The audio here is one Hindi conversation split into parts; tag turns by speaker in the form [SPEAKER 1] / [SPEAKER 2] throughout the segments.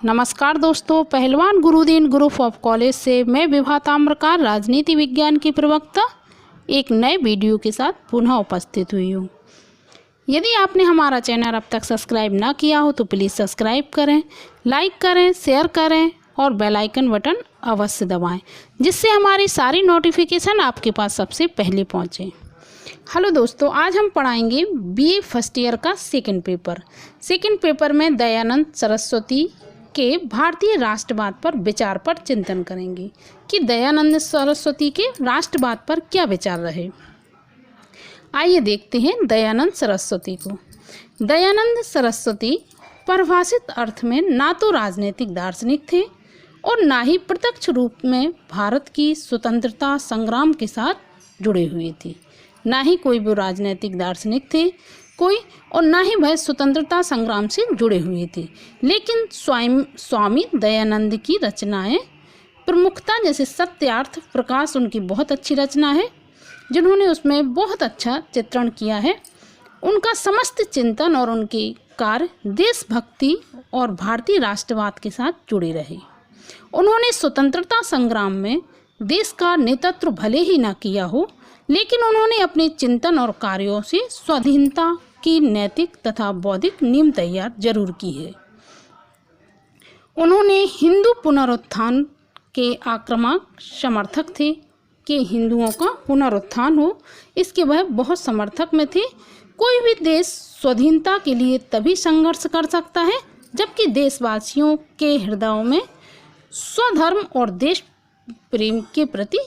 [SPEAKER 1] नमस्कार दोस्तों, पहलवान गुरुदीन ग्रुप ऑफ कॉलेज से मैं विभा ताम्रकार राजनीति विज्ञान की प्रवक्ता एक नए वीडियो के साथ पुनः उपस्थित हुई हूँ। यदि आपने हमारा चैनल अब तक सब्सक्राइब ना किया हो तो प्लीज़ सब्सक्राइब करें, लाइक करें, शेयर करें और बेल आइकन बटन अवश्य दबाएं, जिससे हमारी सारी नोटिफिकेशन आपके पास सबसे पहले पहुँचें। हेलो दोस्तों, आज हम पढ़ाएंगे बीए फर्स्ट ईयर का सेकंड पेपर में दयानंद सरस्वती के भारतीय राष्ट्रवाद पर विचार पर चिंतन करेंगे कि दयानंद सरस्वती के राष्ट्रवाद पर क्या विचार रहे। आइए देखते हैं दयानंद सरस्वती को। दयानंद सरस्वती परिभाषित अर्थ में ना तो राजनीतिक दार्शनिक थे और ना ही प्रत्यक्ष रूप में भारत की स्वतंत्रता संग्राम के साथ जुड़े हुए थे। ना ही कोई भी राजनीतिक दार्शनिक थे और ना ही वह स्वतंत्रता संग्राम से जुड़े हुए थे। लेकिन स्वामी दयानंद की रचनाएं प्रमुखता, जैसे सत्यार्थ प्रकाश उनकी बहुत अच्छी रचना है, जिन्होंने उसमें बहुत अच्छा चित्रण किया है। उनका समस्त चिंतन और उनके कार्य देशभक्ति और भारतीय राष्ट्रवाद के साथ जुड़े रहे। उन्होंने स्वतंत्रता संग्राम में देश का नेतृत्व भले ही ना किया हो, लेकिन उन्होंने अपने चिंतन और कार्यों से स्वाधीनता की नैतिक तथा बौद्धिक नींव तैयार जरूर की है। उन्होंने हिंदू पुनरुत्थान के आक्रामक समर्थक थे कि हिंदुओं का पुनरुत्थान हो, इसके वह बहुत समर्थक में थे। कोई भी देश स्वाधीनता के लिए तभी संघर्ष कर सकता है जबकि देशवासियों के हृदयों में स्वधर्म और देश प्रेम के प्रति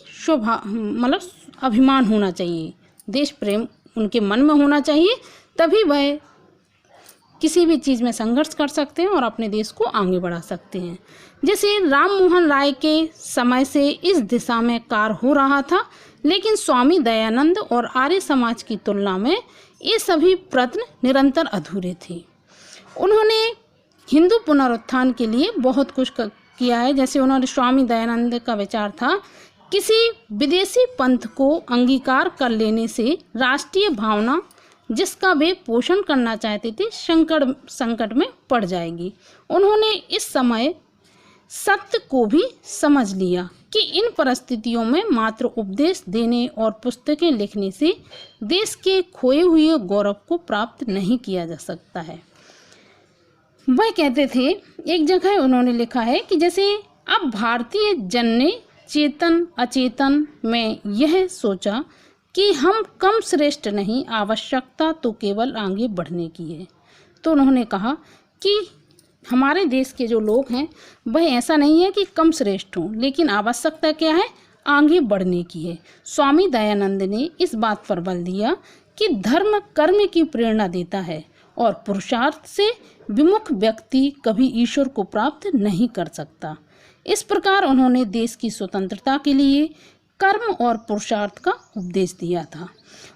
[SPEAKER 1] अभिमान होना चाहिए। देश प्रेम उनके मन में होना चाहिए, तभी वह किसी भी चीज़ में संघर्ष कर सकते हैं और अपने देश को आगे बढ़ा सकते हैं। जैसे राम मोहन राय के समय से इस दिशा में कार्य हो रहा था, लेकिन स्वामी दयानंद और आर्य समाज की तुलना में ये सभी प्रयत्न निरंतर अधूरे थे। उन्होंने हिंदू पुनरुत्थान के लिए बहुत कुछ किया है। जैसे उन्होंने स्वामी दयानंद का विचार था, किसी विदेशी पंथ को अंगीकार कर लेने से राष्ट्रीय भावना जिसका वे पोषण करना चाहते थे संकट में पड़ जाएगी। उन्होंने इस समय सत्य को भी समझ लिया कि इन परिस्थितियों में मात्र उपदेश देने और पुस्तकें लिखने से देश के खोए हुए गौरव को प्राप्त नहीं किया जा सकता है। वह कहते थे, एक जगह उन्होंने लिखा है कि जैसे अब भारतीय जन ने चेतन अचेतन में यह सोचा कि हम कम श्रेष्ठ नहीं, आवश्यकता तो केवल आगे बढ़ने की है। तो उन्होंने कहा कि हमारे देश के जो लोग हैं वह ऐसा नहीं है कि कम श्रेष्ठ हों, लेकिन आवश्यकता क्या है, आगे बढ़ने की है। स्वामी दयानंद ने इस बात पर बल दिया कि धर्म कर्म की प्रेरणा देता है और पुरुषार्थ से विमुख व्यक्ति कभी ईश्वर को प्राप्त नहीं कर सकता। इस प्रकार उन्होंने देश की स्वतंत्रता के लिए कर्म और पुरुषार्थ का उपदेश दिया था।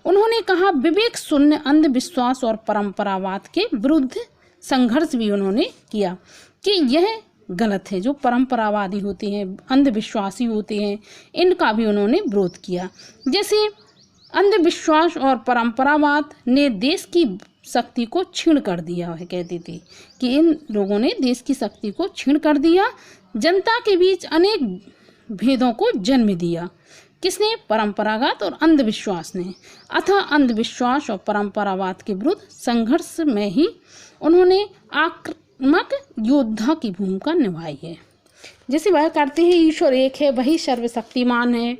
[SPEAKER 1] उन्होंने कहा, विवेक शून्य अंधविश्वास और परंपरावाद के विरुद्ध संघर्ष भी उन्होंने किया कि यह गलत है। जो परंपरावादी होते हैं, अंधविश्वासी होते हैं, इनका भी उन्होंने विरोध किया। जैसे अंधविश्वास और परंपरावाद ने देश की शक्ति को छीन कर दिया है। कहते थे कि इन लोगों ने देश की शक्ति को छीन कर दिया, जनता के बीच अनेक भेदों को जन्म दिया। किसने? परंपरागत और अंधविश्वास ने। अतः अंधविश्वास और परंपरावाद के विरुद्ध संघर्ष में ही उन्होंने आक्रामक योद्धा की भूमिका निभाई है। जैसे वह करते हैं, ईश्वर एक है, वही सर्वशक्तिमान है,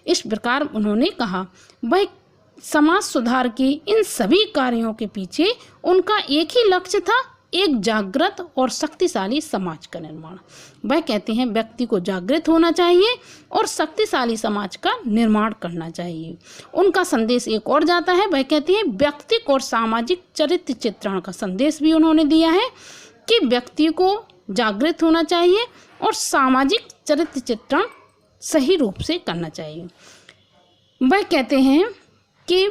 [SPEAKER 1] इस प्रकार उन्होंने कहा। वह समाज सुधार के इन सभी कार्यों के पीछे उनका एक ही लक्ष्य था, एक जागृत और शक्तिशाली समाज का निर्माण। वह कहते हैं, व्यक्ति को जागृत होना चाहिए और शक्तिशाली समाज का निर्माण करना चाहिए। उनका संदेश एक और जाता है, वह कहते हैं व्यक्तिक और सामाजिक चरित्र चित्रण का संदेश भी उन्होंने दिया है कि व्यक्ति को जागृत होना चाहिए और सामाजिक चरित्र चित्रण सही रूप से करना चाहिए। वह कहते हैं कि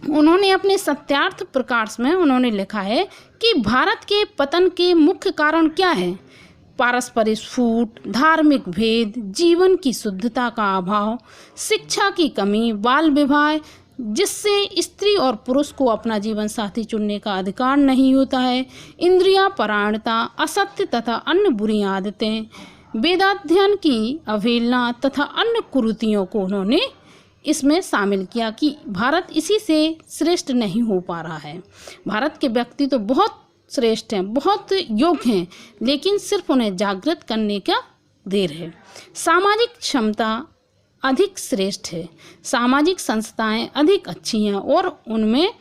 [SPEAKER 1] उन्होंने अपने सत्यार्थ प्रकाश में उन्होंने लिखा है कि भारत के पतन के मुख्य कारण क्या है? पारस्परिक फूट, धार्मिक भेद, जीवन की शुद्धता का अभाव, शिक्षा की कमी, बाल विवाह, जिससे स्त्री और पुरुष को अपना जीवन साथी चुनने का अधिकार नहीं होता है। इंद्रिया परायणता, असत्य तथा अन्य बुरी आदतें, वेदाध्ययन की अवहेलना तथा अन्य कुरीतियों को उन्होंने इसमें शामिल किया कि भारत इसी से श्रेष्ठ नहीं हो पा रहा है। भारत के व्यक्ति तो बहुत श्रेष्ठ हैं, बहुत योग्य हैं, लेकिन सिर्फ उन्हें जागृत करने का देर है। सामाजिक क्षमता अधिक श्रेष्ठ है, सामाजिक संस्थाएं अधिक अच्छी हैं और उनमें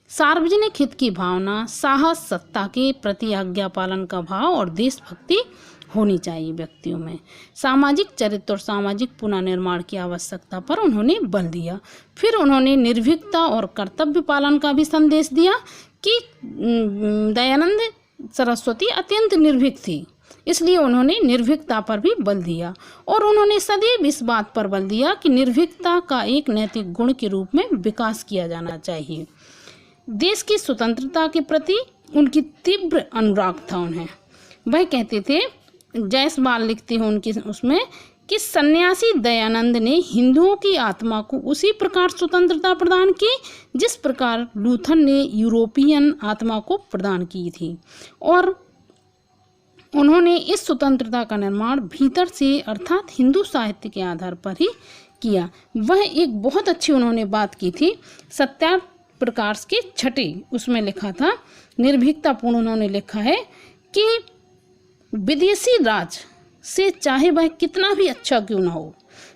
[SPEAKER 1] सार्वजनिक हित की भावना, साहस, सत्ता के प्रति आज्ञा पालन का भाव और देशभक्ति होनी चाहिए व्यक्तियों में। सामाजिक चरित्र और सामाजिक पुनर्निर्माण की आवश्यकता पर उन्होंने बल दिया। फिर उन्होंने निर्भीकता और कर्तव्य पालन का भी संदेश दिया कि दयानंद सरस्वती अत्यंत निर्भीक थी, इसलिए उन्होंने निर्भीकता पर भी बल दिया और उन्होंने सदैव इस बात पर बल दिया कि निर्भीकता का एक नैतिक गुण के रूप में विकास किया जाना चाहिए। देश की स्वतंत्रता के प्रति उनकी तीव्र अनुराग था उन्हें। वह कहते थे, जायसवाल लिखते हैं उनकी उसमें कि सन्यासी दयानंद ने हिंदुओं की आत्मा को उसी प्रकार स्वतंत्रता प्रदान की जिस प्रकार लूथर ने यूरोपियन आत्मा को प्रदान की थी, और उन्होंने इस स्वतंत्रता का निर्माण भीतर से अर्थात हिंदू साहित्य के आधार पर ही किया। वह एक बहुत अच्छी उन्होंने बात की थी, सत्यार्थ प्रकाश के छठे उसमें लिखा था, निर्भीकतापूर्ण उन्होंने लिखा है कि विदेशी राज से चाहे वह कितना भी अच्छा क्यों ना हो,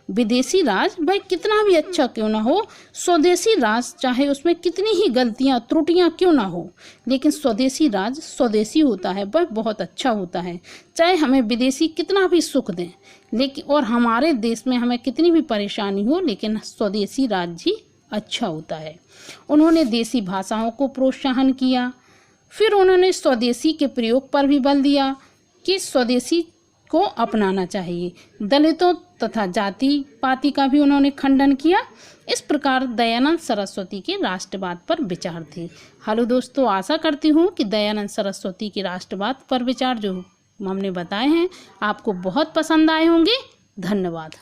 [SPEAKER 1] विदेशी राज वह कितना भी अच्छा क्यों ना हो, स्वदेशी राज चाहे उसमें कितनी ही गलतियां त्रुटियां क्यों ना हो, लेकिन स्वदेशी राज स्वदेशी होता है, वह बहुत अच्छा होता है। चाहे हमें विदेशी कितना भी सुख दें, लेकिन और हमारे देश में हमें कितनी भी परेशानी हो, लेकिन स्वदेशी राज ही अच्छा होता है। उन्होंने देसी भाषाओं को प्रोत्साहन किया। फिर उन्होंने स्वदेशी के प्रयोग पर भी बल दिया कि स्वदेशी को अपनाना चाहिए। दलितों तथा जाति पाति का भी उन्होंने खंडन किया। इस प्रकार दयानंद सरस्वती के राष्ट्रवाद पर विचार थे। हेलो दोस्तों, आशा करती हूँ कि दयानंद सरस्वती के राष्ट्रवाद पर विचार जो हमने बताए हैं आपको बहुत पसंद आए होंगे। धन्यवाद।